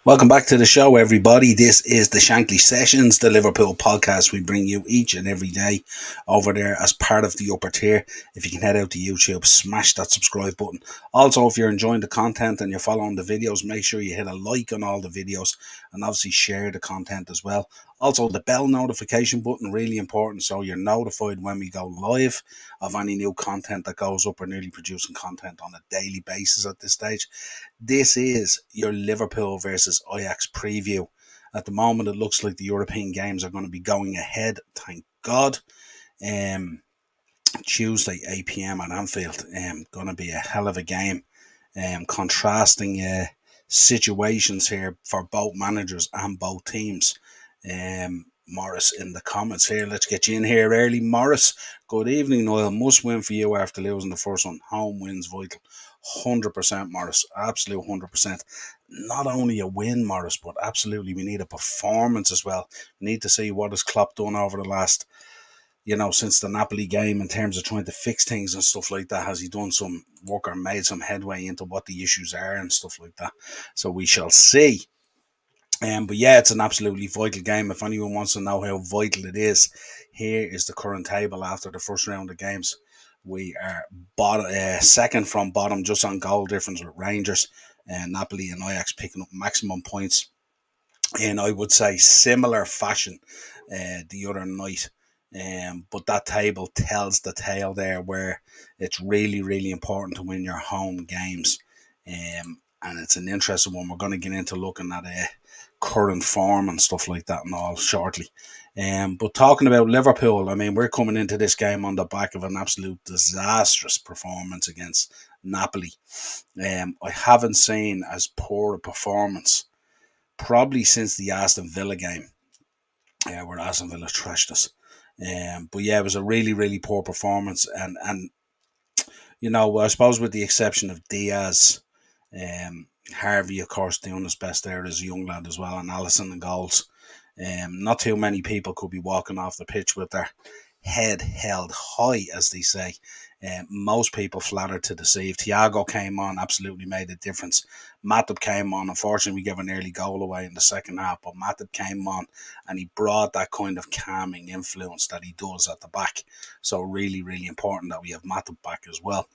Welcome back to the show, everybody. This is the Shankly Sessions, the Liverpool podcast we bring you each and every day over there as part of the upper tier. If you can head out to YouTube, smash that subscribe button. Also, if you're enjoying the content and you're following the videos, make sure you hit a like on all the videos and obviously share the content as well. Also, the bell notification button, really important, so you're notified when we go live of any new content that goes up. We're nearly producing content on a daily basis at this stage. This is your Liverpool versus Ajax preview. At the moment, it looks like the European games are going to be going ahead. Thank God. Tuesday, 8 p.m. at Anfield. Going to be a hell of a game. Contrasting situations here for both managers and both teams. Morris in the comments here. Let's get you in here early. Morris, good evening, Niall. Must win for you after losing the first one. Home wins vital. 100%, Morris. Absolute 100%. Not only a win, Morris, but absolutely we need a performance as well. We need to see what has Klopp done over the last, since the Napoli game in terms of trying to fix things and stuff like that. Has he done some work or made some headway into what the issues are and stuff like that? So we shall see. But yeah, it's an absolutely vital game. If anyone wants to know how vital it is, here is the current table after the first round of games. We are second from bottom, just on goal difference with Rangers and Napoli and Ajax picking up maximum points in, I would say, similar fashion the other night. But that table tells the tale there where it's really, really important to win your home games. And it's an interesting one. We're going to get into looking at current form and stuff like that and all shortly. But talking about Liverpool, I mean, we're coming into this game on the back of an absolute disastrous performance against Napoli. I haven't seen as poor a performance probably since the Aston Villa game, where Aston Villa trashed us. But yeah, it was a really, really poor performance. And I suppose with the exception of Diaz, Harvey, of course, doing his best there as a young lad as well, and Allison and goals. Not too many people could be walking off the pitch with their head held high, as they say. Most people flattered to deceive. Thiago came on, absolutely made a difference. Matip came on. Unfortunately, we gave an early goal away in the second half, but Matip came on and he brought that kind of calming influence that he does at the back. So really, really important that we have Matip back as well.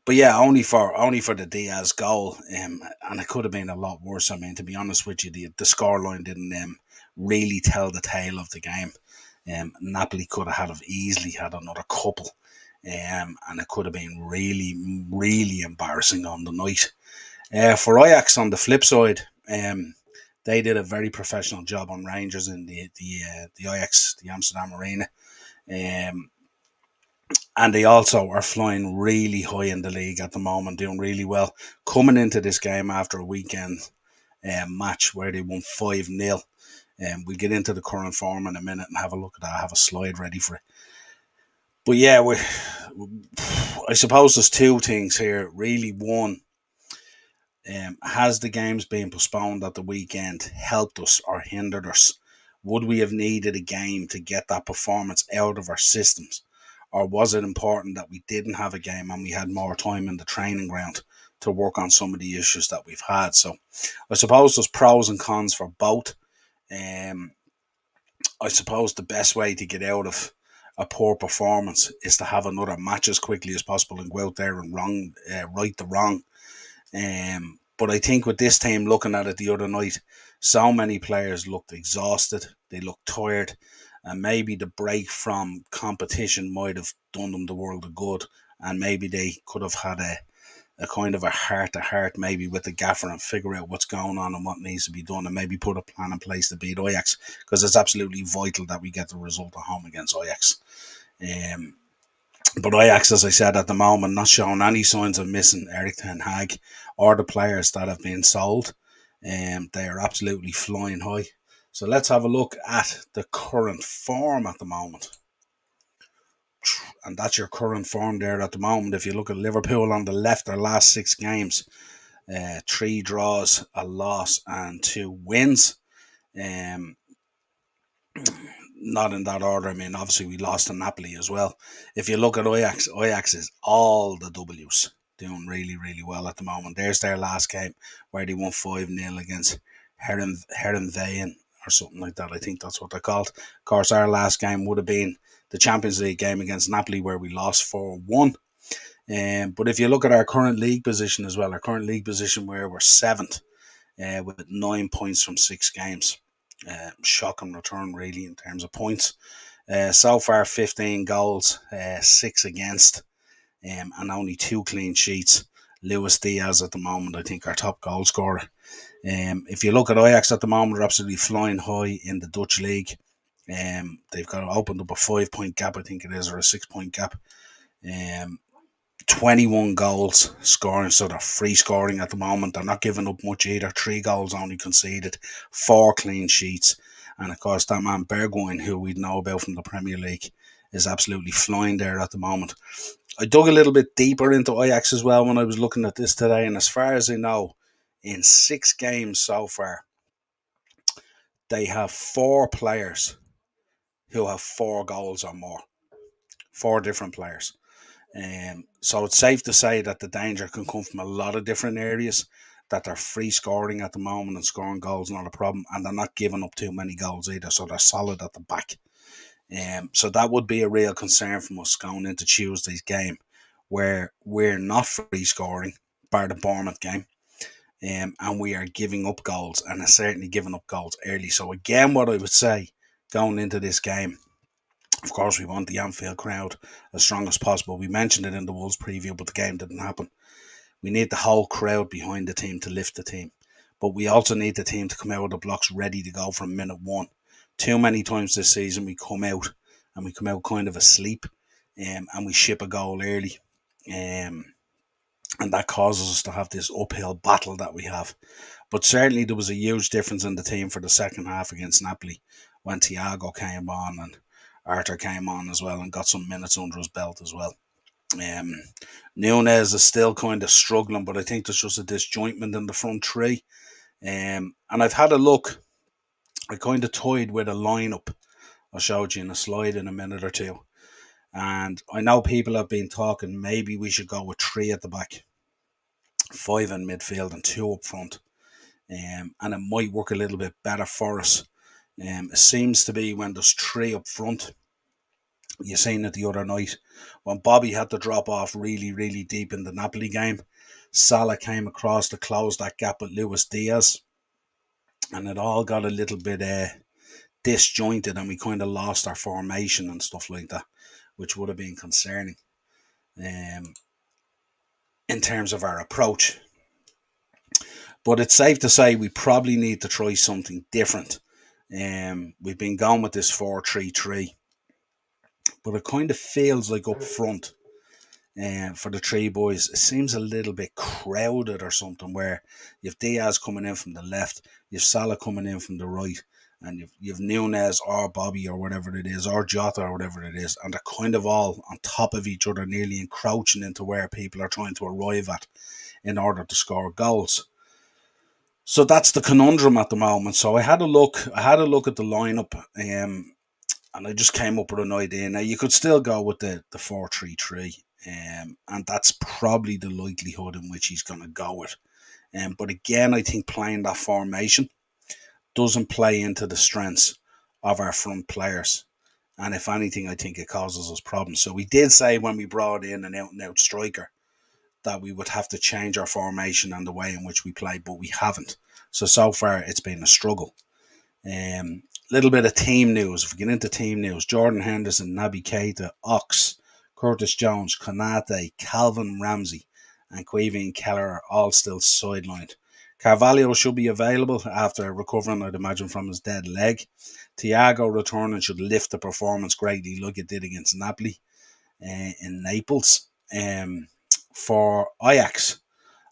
But yeah, only for the Diaz goal, and it could have been a lot worse. I mean, to be honest with you, the scoreline didn't really tell the tale of the game. Napoli could have easily had another couple, and it could have been really, really embarrassing on the night. For Ajax, on the flip side, they did a very professional job on Rangers in the Ajax, the Amsterdam Arena. And they also are flying really high in the league at the moment, doing really well. Coming into this game after a weekend match where they won 5-0. We'll get into the current form in a minute and have a look at that. I have a slide ready for it. But yeah, I suppose there's two things here. Really, one, has the games being postponed at the weekend helped us or hindered us? Would we have needed a game to get that performance out of our systems? Or was it important that we didn't have a game and we had more time in the training ground to work on some of the issues that we've had? So I suppose there's pros and cons for both. I suppose the best way to get out of a poor performance is to have another match as quickly as possible and go out there and right the wrong. But I think with this team, looking at it the other night, so many players looked exhausted. They looked tired. And maybe the break from competition might have done them the world of good. And maybe they could have had a kind of a heart-to-heart maybe with the gaffer and figure out what's going on and what needs to be done and maybe put a plan in place to beat Ajax, because it's absolutely vital that we get the result at home against Ajax. But Ajax, as I said, at the moment, not showing any signs of missing Erik ten Hag or the players that have been sold. They are absolutely flying high. So let's have a look at the current form at the moment. And that's your current form there at the moment. If you look at Liverpool on the left, their last 6 games, 3 draws, a loss, and 2 wins. Not in that order. I mean, obviously we lost to Napoli as well. If you look at Ajax is all the W's. doing really, really well at the moment. There's their last game where they won 5-0 against Herenveen or something like that. I think that's what they're called. Of course, our last game would have been the Champions League game against Napoli where we lost 4-1. But if you look at our current league position as well, our current league position where we're 7th with 9 points from 6 games. Shocking return, really, in terms of points. So far, 15 goals, 6 against, and only 2 clean sheets. Luis Diaz at the moment, I think, our top goal scorer. If you look at Ajax at the moment, they're absolutely flying high in the Dutch league. They've got opened up a 5-point gap, I think it is, or a 6-point gap. 21 goals scoring, so they're free scoring at the moment. They're not giving up much either. 3 goals only conceded, 4 clean sheets. And of course, that man Bergwijn, who we know about from the Premier League, is absolutely flying there at the moment. I dug a little bit deeper into Ajax as well when I was looking at this today. And as far as I know, in 6 games so far, they have 4 players who have 4 goals or more. 4 different players. So it's safe to say that the danger can come from a lot of different areas, that they're free scoring at the moment and scoring goals not a problem, and they're not giving up too many goals either, so they're solid at the back. So that would be a real concern from us going into Tuesday's game, where we're not free scoring, bar the Bournemouth game, and we are giving up goals, and are certainly giving up goals early. So again, what I would say going into this game, of course, we want the Anfield crowd as strong as possible. We mentioned it in the Wolves preview, but the game didn't happen. We need the whole crowd behind the team to lift the team. But we also need the team to come out of the blocks ready to go from minute 1. Too many times this season we come out kind of asleep, and we ship a goal early. And that causes us to have this uphill battle that we have. But certainly there was a huge difference in the team for the second half against Napoli when Thiago came on and Arthur came on as well and got some minutes under his belt as well. Nunes is still kind of struggling, but I think there's just a disjointment in the front 3. And I've had a look. I kind of toyed with a lineup. I'll show you in a slide in a minute or two. And I know people have been talking maybe we should go with 3 at the back, 5 in midfield and 2 up front. And it might work a little bit better for us. It seems to be when there's 3 up front. You seen it the other night when Bobby had to drop off really, really deep in the Napoli game. Salah came across to close that gap with Luis Diaz, and it all got a little bit disjointed, and we kind of lost our formation and stuff like that, which would have been concerning in terms of our approach. But it's safe to say we probably need to try something different. We've been going with this 4-3-3. But it kind of feels like up front for the 3 boys, it seems a little bit crowded or something, where you've Diaz coming in from the left, you've Salah coming in from the right, and you've Nunes or Bobby or whatever it is, or Jota or whatever it is, and they're kind of all on top of each other, nearly encroaching into where people are trying to arrive at in order to score goals. So that's the conundrum at the moment. So I had a look at the lineup, and I just came up with an idea. Now, you could still go with the 4-3-3, and that's probably the likelihood in which he's going to go with. But again, I think playing that formation doesn't play into the strengths of our front players. And if anything, I think it causes us problems. So we did say when we brought in an out-and-out striker that we would have to change our formation and the way in which we play, but we haven't. So far, it's been a struggle. Little bit of team news. If we get into team news, Jordan Henderson, Naby Keita, Ox, Curtis Jones, Konate, Calvin Ramsey, and Quavian Keller are all still sidelined. Carvalho should be available after recovering, I'd imagine, from his dead leg. Thiago returning should lift the performance greatly, like it did against Napoli in Naples. For Ajax,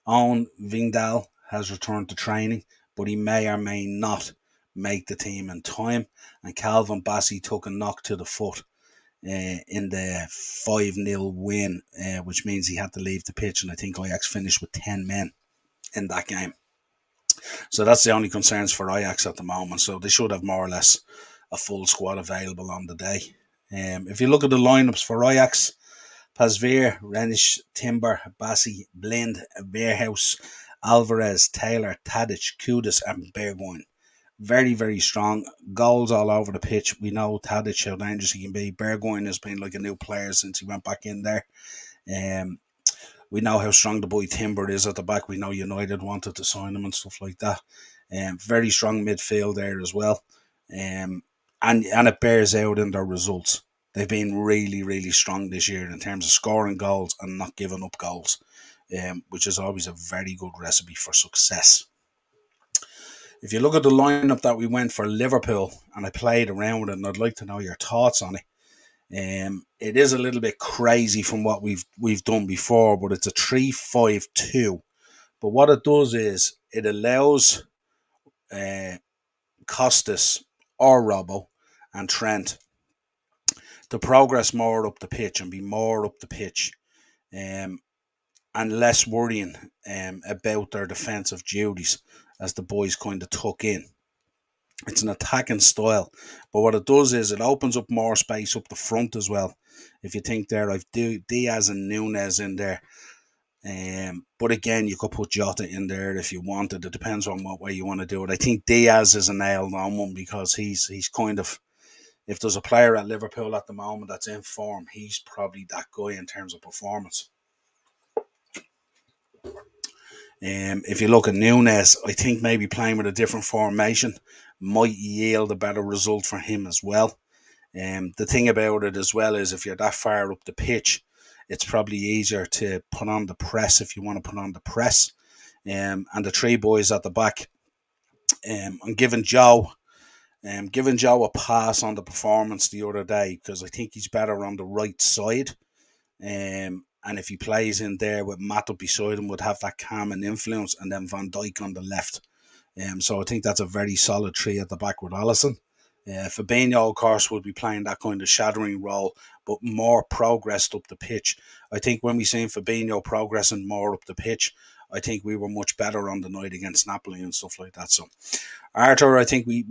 Owen Vindal has returned to training, but he may or may not make the team in time. And Calvin Bassey took a knock to the foot in the 5-0 win, which means he had to leave the pitch, and I think Ajax finished with 10 men in that game. So that's the only concerns for Ajax at the moment. So they should have more or less a full squad available on the day. If you look at the lineups for Ajax, Pasveer, Renish, Timber, Bassi, Blind, Beerhouse, Alvarez, Taylor, Tadic, Kudus, and Bergwijn. Very, very strong. Goals all over the pitch. We know Tadic how dangerous he can be. Bergwijn has been like a new player since he went back in there. Um, we know how strong the boy Timber is at the back. We know United wanted to sign him and stuff like that. Very strong midfield there as well. And it bears out in their results. They've been really, really strong this year in terms of scoring goals and not giving up goals, which is always a very good recipe for success. If you look at the lineup that we went for Liverpool, and I played around with it, and I'd like to know your thoughts on it. It is a little bit crazy from what we've done before, but it's a 3-5-2. But what it does is it allows Costas or Robbo and Trent to progress more up the pitch and be more up the pitch, and less worrying about their defensive duties as the boys kind of tuck in. It's an attacking style, but what it does is it opens up more space up the front as well. If you think there, I've Diaz and Nunes in there. But again, you could put Jota in there if you wanted. It depends on what way you want to do it. I think Diaz is a nailed on one because he's kind of, if there's a player at Liverpool at the moment that's in form, he's probably that guy in terms of performance. If you look at Nunes, I think maybe playing with a different formation might yield a better result for him as well. The thing about it as well is if you're that far up the pitch, it's probably easier to put on the press if you want to put on the press. And the three boys at the back, I'm giving Joe a pass on the performance the other day because I think he's better on the right side. And if he plays in there with Matip beside him, would have that calming influence, and then Van Dijk on the left. So I think that's a very solid three at the back with Alisson. Fabinho, of course, would be playing that kind of shadowing role, but more progressed up the pitch. I think when we seen Fabinho progressing more up the pitch, I think we were much better on the night against Napoli and stuff like that. So Arthur, I think we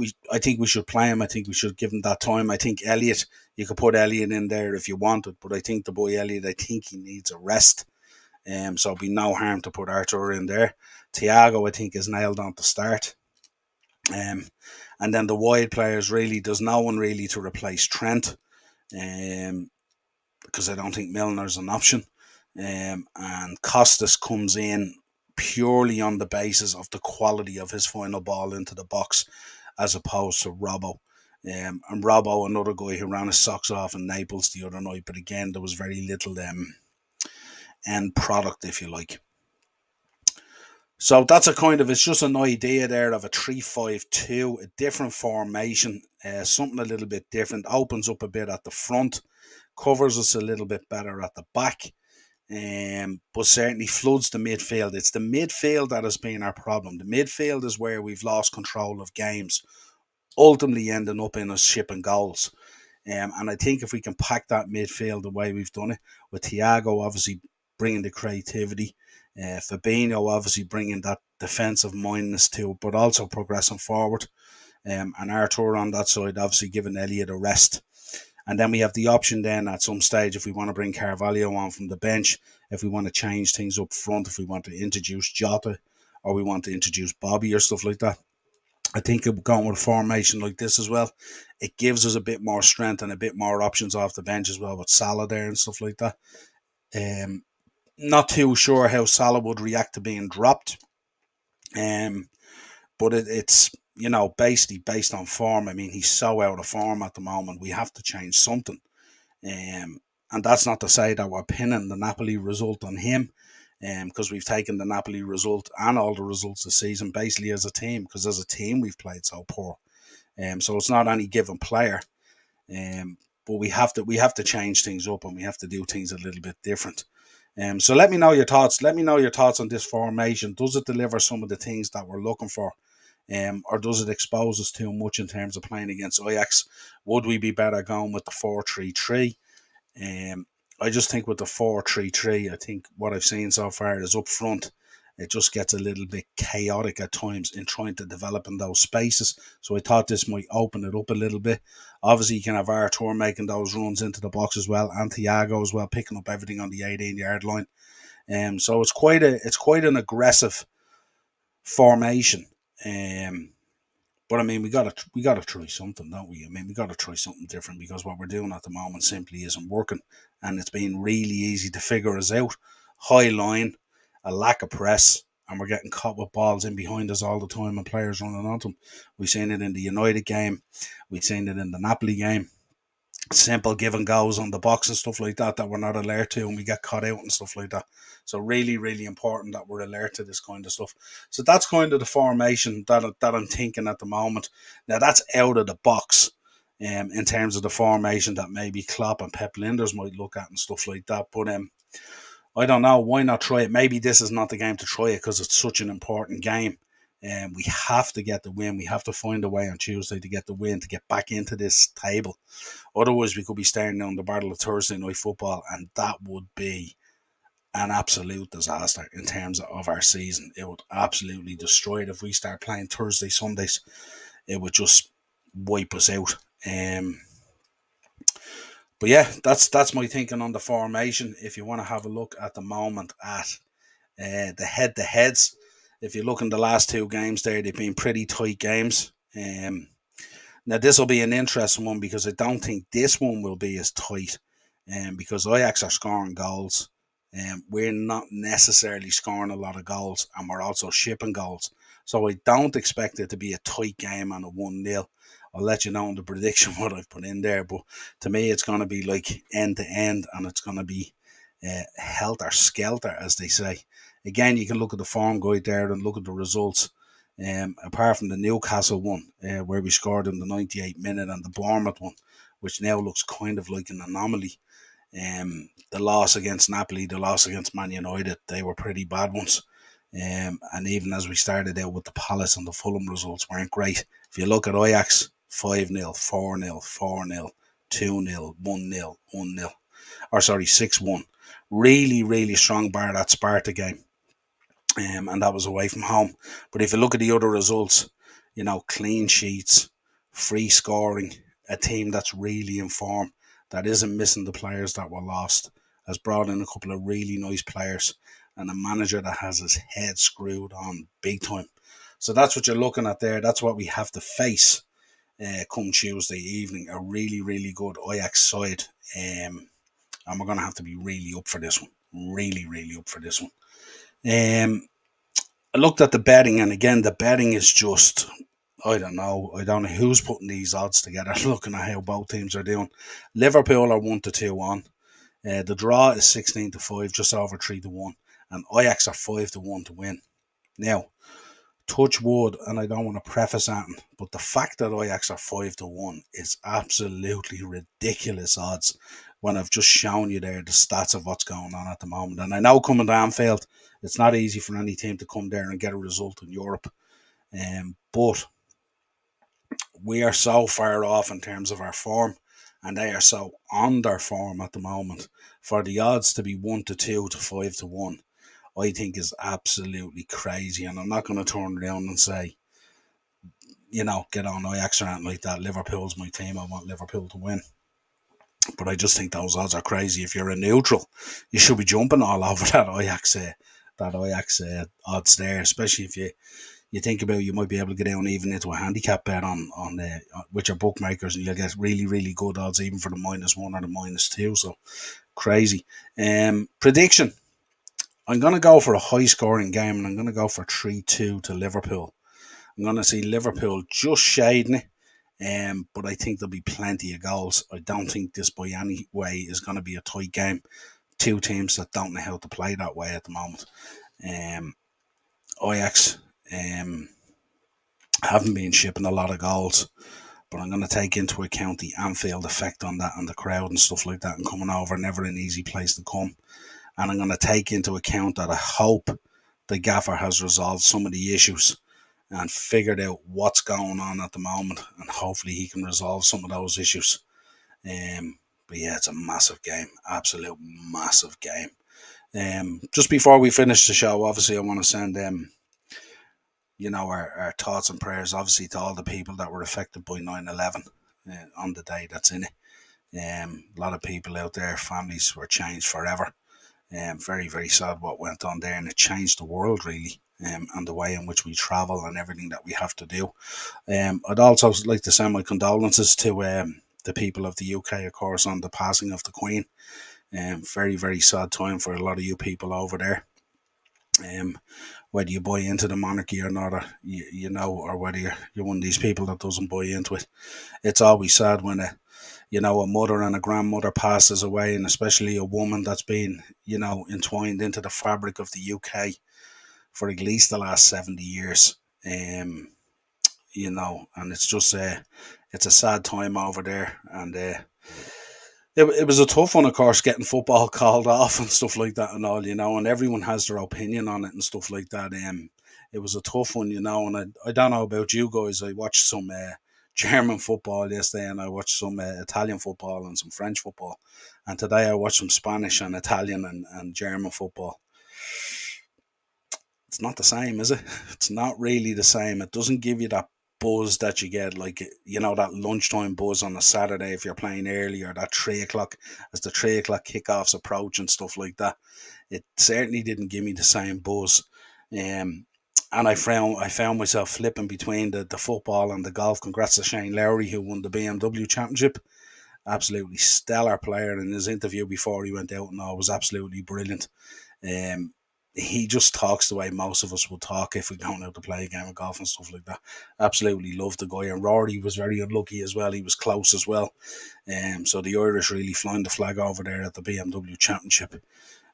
should play him. I think we should give him that time. I think Elliot, you could put Elliot in there if you wanted, but I think the boy Elliot, I think he needs a rest. So it'd be no harm to put Arthur in there. Thiago, I think, is nailed on to start. And then the wide players, really, there's no one really to replace Trent, because I don't think Milner's an option. And Costas comes in purely on the basis of the quality of his final ball into the box, as opposed to Robbo. And Robbo, another guy who ran his socks off in Naples the other night, but again, there was very little end product, if you like. So that's it's just an idea there of a 3-5-2, a different formation, something a little bit different, opens up a bit at the front, covers us a little bit better at the back, but certainly floods the midfield. It's the midfield that has been our problem. The midfield is where we've lost control of games, ultimately ending up in us shipping goals. And I think if we can pack that midfield the way we've done it, with Thiago obviously bringing the creativity, Fabinho obviously bringing that defensive mindness to it, but also progressing forward, and Arthur on that side obviously giving Elliot a rest. And then we have the option then at some stage, if we want to bring Carvalho on from the bench, if we want to change things up front, if we want to introduce Jota, or we want to introduce Bobby or stuff like that. I think going with a formation like this as well, it gives us a bit more strength and a bit more options off the bench as well, with Salah there and stuff like that. Not too sure how Salah would react to being dropped, but it's basically based on form. I mean, he's so out of form at the moment. We have to change something, and that's not to say that we're pinning the Napoli result on him, because we've taken the Napoli result and all the results this season basically as a team, because as a team we've played so poor. So it's not any given player, but we have to change things up, and we have to do things a little bit different. So let me know your thoughts. Let me know your thoughts on this formation. Does it deliver some of the things that we're looking for? Or does it expose us too much in terms of playing against Ajax? Would we be better going with the 4-3-3? I just think with the 4-3-3, I think what I've seen so far is up front, it just gets a little bit chaotic at times in trying to develop in those spaces. So I thought this might open it up a little bit. Obviously, you can have Artur making those runs into the box as well, and Thiago as well, picking up everything on the 18-yard line. So it's quite an aggressive formation. But I mean, we gotta try something, don't we? I mean, we gotta try something different, because what we're doing at the moment simply isn't working, and it's been really easy to figure us out. High line, a lack of press, and we're getting caught with balls in behind us all the time and players running onto them. We've seen it in the United game, we've seen it in the Napoli game. Simple give and goes on the box and stuff like that we're not alert to, and we get caught out and stuff like that. So really, really important that we're alert to this kind of stuff. So that's kind of the formation that I'm thinking at the moment. Now that's out of the box, in terms of the formation that maybe Klopp and Pep Linders might look at and stuff like that. But I don't know. Why not try it? Maybe this is not the game to try it, because it's such an important game. And we have to get the win. We have to find a way on Tuesday to get the win, to get back into this table. Otherwise, we could be staring down the barrel of Thursday night football, and that would be an absolute disaster in terms of our season. It would absolutely destroy it if we start playing Thursday, Sundays. It would just wipe us out. But yeah, that's my thinking on the formation. If you want to have a look at the moment at the head-to-heads, if you look in the last two games there, they've been pretty tight games. Now, this will be an interesting one, because I don't think this one will be as tight, because Ajax are scoring goals. We're not necessarily scoring a lot of goals, and we're also shipping goals. So I don't expect it to be a tight game and a 1-0. I'll let you know in the prediction what I've put in there. But to me, it's going to be like end to end, and it's going to be helter skelter, as they say. Again, you can look at the form guide there and look at the results. Apart from the Newcastle one, where we scored in the 98th minute, and the Bournemouth one, which now looks kind of like an anomaly. The loss against Napoli, the loss against Man United, they were pretty bad ones. And even as we started out with the Palace and the Fulham results weren't great. If you look at Ajax, 5-0, 4-0, 4-0, 2-0, 1-0, 1-0. Or sorry, 6-1. Really, really strong bar that Sparta game. And that was away from home. But if you look at the other results, clean sheets, free scoring, a team that's really in form, that isn't missing the players that were lost, has brought in a couple of really nice players, and a manager that has his head screwed on big time. So that's what you're looking at there. That's what we have to face come Tuesday evening. A really, really good Ajax side. And we're going to have to be really up for this one. Really, really up for this one. I looked at the betting, and again, the betting is just, I don't know who's putting these odds together, looking at how both teams are doing. Liverpool are 1-2 on. The draw is 16-5, just over 3-1. And Ajax are 5-1 to win. Now, touch wood, and I don't want to preface that, but the fact that Ajax are 5-1 is absolutely ridiculous odds, when I've just shown you there the stats of what's going on at the moment. And I know coming to Anfield, it's not easy for any team to come there and get a result in Europe. But we are so far off in terms of our form, and they are so on their form at the moment. For the odds to be 1-2 to 5-1, I think is absolutely crazy. And I'm not going to turn around and say, get on Ajax or anything like that. Liverpool's my team. I want Liverpool to win. But I just think those odds are crazy. If you're a neutral, you should be jumping all over that Ajax odds there, especially if you think about, you might be able to get down even into a handicap bet on with your bookmakers, and you'll get really, really good odds even for the -1 or the -2. So crazy. Prediction. I'm going to go for a high scoring game, and I'm going to go for 3-2 to Liverpool. I'm going to see Liverpool just shading it. But I think there'll be plenty of goals. I don't think this by any way is going to be a tight game. Two teams that don't know how to play that way at the moment. Ajax haven't been shipping a lot of goals, but I'm going to take into account the Anfield effect on that, and the crowd and stuff like that, and coming over, never an easy place to come. And I'm going to take into account that I hope the gaffer has resolved some of the issues and figured out what's going on at the moment, and hopefully he can resolve some of those issues. But yeah, it's a massive game, absolute massive game. Just before we finish the show, obviously, I want to send our thoughts and prayers, obviously, to all the people that were affected by 9/11 on the day that's in it. A lot of people out there, families were changed forever. Very, very sad what went on there, and it changed the world really, and the way in which we travel and everything that we have to do. I'd also like to send my condolences to the people of the UK, of course, on the passing of the Queen. Very, very sad time for a lot of you people over there. Whether you buy into the monarchy or not, or or whether you're one of these people that doesn't buy into it, it's always sad when a mother and a grandmother passes away, and especially a woman that's been, entwined into the fabric of the UK for at least the last 70 years. And it's just, it's a sad time over there. And it was a tough one, of course, getting football called off and stuff like that and all, and everyone has their opinion on it and stuff like that. It was a tough one, and I don't know about you guys. I watched some German football yesterday, and I watched some Italian football and some French football. And today I watched some Spanish and Italian and German football. It's not the same, is it? It's not really the same. It doesn't give you that buzz that you get, like, that lunchtime buzz on a Saturday if you're playing early, or that 3 o'clock as the 3 o'clock kickoffs approach and stuff like that. It certainly didn't give me the same buzz. And I found myself flipping between the football and the golf. Congrats to Shane Lowry, who won the BMW Championship. Absolutely stellar player. In his interview before he went out and all, was absolutely brilliant. He just talks the way most of us would talk if we're going out to play a game of golf and stuff like that. Absolutely loved the guy. And Rory was very unlucky as well. He was close as well. So the Irish really flying the flag over there at the BMW Championship.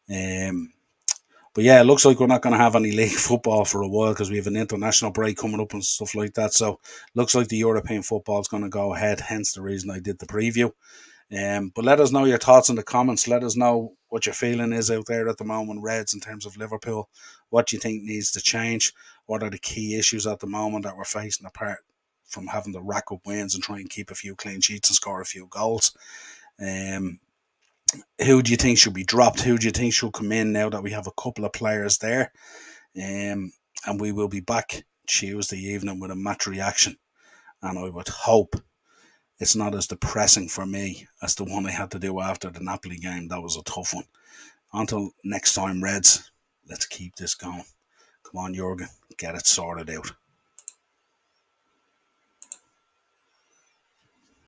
But yeah, it looks like we're not going to have any league football for a while because we have an international break coming up and stuff like that. So looks like the European football is going to go ahead, hence the reason I did the preview. But let us know your thoughts in the comments. Let us know what your feeling is out there at the moment, Reds, in terms of Liverpool. What do you think needs to change? What are the key issues at the moment that we're facing, apart from having to rack up wins and try and keep a few clean sheets and score a few goals? Who do you think should be dropped? Who do you think should come in now that we have a couple of players there? And we will be back Tuesday evening with a match reaction. And I would hope it's not as depressing for me as the one I had to do after the Napoli game. That was a tough one. Until next time, Reds, let's keep this going. Come on, Jurgen, get it sorted out.